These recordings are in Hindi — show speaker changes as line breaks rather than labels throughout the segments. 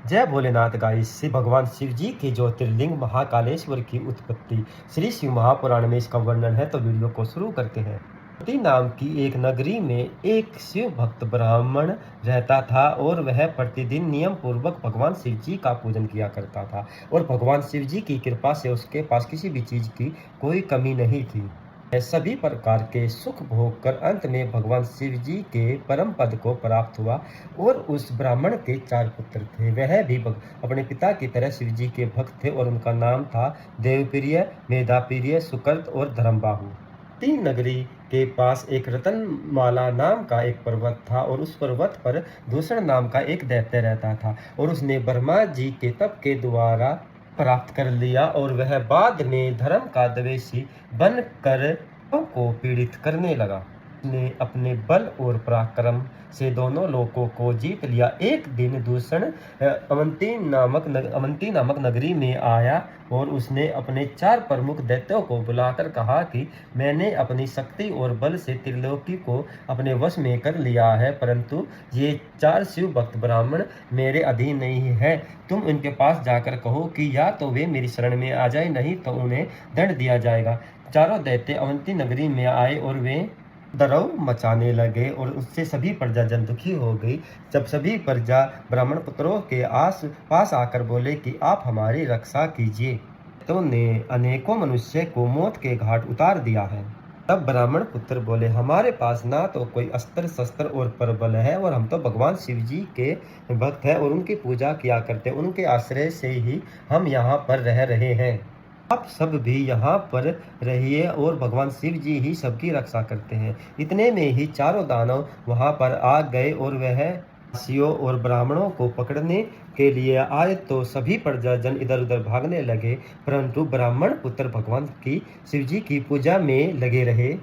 जय भोलेनाथ गाइस। श्री भगवान शिव जी के ज्योतिर्लिंग महाकालेश्वर की उत्पत्ति श्री शिव महापुराण में इसका वर्णन है। तो वीडियो को शुरू करते हैं। ती नाम की एक नगरी में एक शिव भक्त ब्राह्मण रहता था और वह प्रतिदिन नियम पूर्वक भगवान शिव जी का पूजन किया करता था और भगवान शिव जी की कृपा से उसके पास किसी भी चीज की कोई कमी नहीं थी। सभी प्रकार के सुख भोग कर अंत में भगवान शिव जी के परम पद को प्राप्त हुआ। और उस ब्राह्मण के 4 पुत्र थे। वह भी अपने पिता की तरह शिव जी के भक्त थे और उनका नाम था देवप्रिय, मेधाप्रिय, सुकृत और धर्मबाहु। तीन नगरी के पास एक रतनमाला नाम का एक पर्वत था और उस पर्वत पर दूषण नाम का एक दैत्य रहता था और उसने ब्रह्मा जी के तप के द्वारा प्राप्त कर लिया और वह बाद में धर्म का द्वेषी बनकर को पीड़ित करने लगा। ने अपने बल और पराक्रम से दोनों लोगों को जीत लिया। एक दिन दूषण अवंती नामक नगरी में आया और उसने अपने 4 प्रमुख दैत्यों को बुलाकर कहा कि मैंने अपनी शक्ति और बल से त्रिलोकी को अपने वश में कर लिया है, परंतु ये 4 शिव भक्त ब्राह्मण मेरे अधीन नहीं है। तुम इनके पास जाकर कहो कि या तो वे मेरी शरण में आ जाए, नहीं तो उन्हें दंड दिया जाएगा। चारों दैत्य अवंती नगरी में आए और वे डराव मचाने लगे और उससे सभी प्रजाजन दुखी हो गई। जब सभी प्रजा ब्राह्मण पुत्रों के पास आकर बोले कि आप हमारी रक्षा कीजिए, तो ने अनेकों मनुष्य को मौत के घाट उतार दिया है। तब ब्राह्मण पुत्र बोले, हमारे पास ना तो कोई अस्त्र शस्त्र और परबल है और हम तो भगवान शिव जी के भक्त हैं और उनकी पूजा किया करते हैं। उनके आश्रय से ही हम यहाँ पर रह रहे हैं। आप सब भी यहाँ पर रहिए और भगवान शिव जी ही सबकी रक्षा करते हैं। इतने में ही चारों दानव वहाँ पर आ गए और वह वासियों और ब्राह्मणों को पकड़ने के लिए आए तो सभी प्रजाजन इधर उधर भागने लगे, परंतु ब्राह्मण पुत्र भगवान की शिव जी की पूजा में लगे रहे।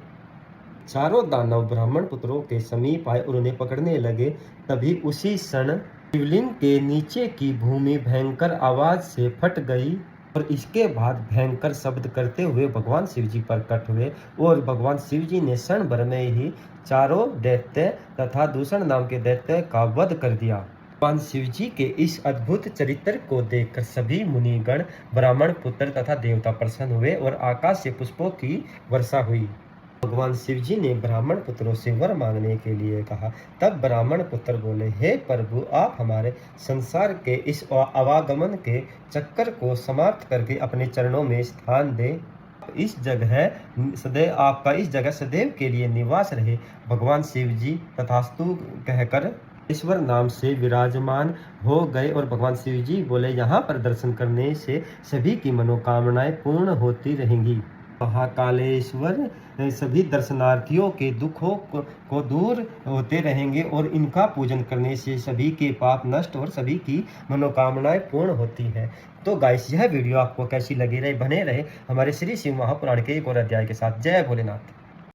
चारों दानव ब्राह्मण पुत्रों के समीप आए और उन्हें पकड़ने लगे। तभी उसी क्षण शिवलिंग के नीचे की भूमि भयंकर आवाज से फट गई और इसके बाद भयंकर शब्द करते हुए भगवान शिव जी प्रकट हुए और भगवान शिव जी ने क्षण भर में ही चारों दैत्य तथा दूषण नाम के दैत्य का वध कर दिया। भगवान शिव जी के इस अद्भुत चरित्र को देखकर सभी मुनिगण, ब्राह्मण पुत्र तथा देवता प्रसन्न हुए और आकाश से पुष्पों की वर्षा हुई। भगवान शिव जी ने ब्राह्मण पुत्रों से वर मांगने के लिए कहा। तब ब्राह्मण पुत्र बोले, हे प्रभु, आप हमारे संसार के इस आवागमन के चक्कर को समाप्त करके अपने चरणों में स्थान दे। आपका इस जगह सदैव के लिए निवास रहे। भगवान शिव जी तथास्तु कहकर ईश्वर नाम से विराजमान हो गए और भगवान शिव जी बोले, यहाँ पर दर्शन करने से सभी की मनोकामनाएं पूर्ण होती रहेंगी। महाकालेश्वर सभी दर्शनार्थियों के दुखों को दूर होते रहेंगे और इनका पूजन करने से सभी के पाप नष्ट और सभी की मनोकामनाएं पूर्ण होती हैं। तो गाइस, यह वीडियो आपको कैसी लगी? बने रहे हमारे श्री शिव महापुराण के एक और अध्याय के साथ। जय भोलेनाथ।